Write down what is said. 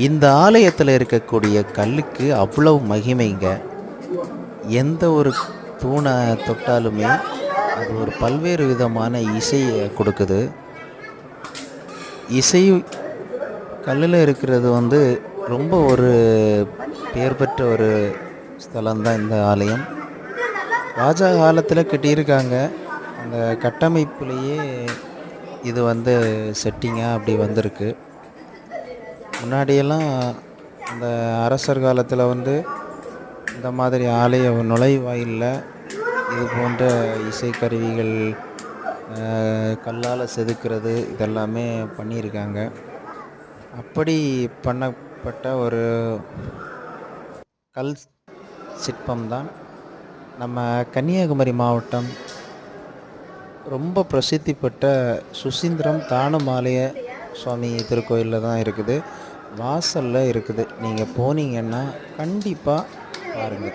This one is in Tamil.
இந்த ஆலயத்தில் இருக்கக்கூடிய கல்லுக்கு அவ்வளவு மகிமைங்க. எந்த ஒரு தூணை தொட்டாலுமே அது ஒரு பல்வேறு விதமான இசையை கொடுக்குது. இசை கல்லில் இருக்கிறது வந்து ரொம்ப ஒரு பெயர் பெற்ற ஒரு ஸ்தலம்தான் இந்த ஆலயம். ராஜா காலத்தில் கட்டியிருக்காங்க. அந்த கட்டமைப்புலேயே இது வந்து செட்டிங்காக அப்படி வந்திருக்கு. முன்னாடியெல்லாம் அந்த அரசர் காலத்தில் வந்து இந்த மாதிரி ஆலய நுழைவாயிலில் இது போன்ற இசைக்கருவிகள் கல்லால் செதுக்கிறது இதெல்லாமே பண்ணியிருக்காங்க. அப்படி பண்ணப்பட்ட ஒரு கல் சிற்பம்தான் நம்ம கன்னியாகுமரி மாவட்டம் ரொம்ப பிரசித்தி பெற்ற சுசீந்திரம் தானுமாலய சுவாமி திருக்கோயிலில் தான் இருக்குது. வாசலில் இருக்குது. நீங்கள் போனீங்கன்னா கண்டிப்பாக பாருங்கள்.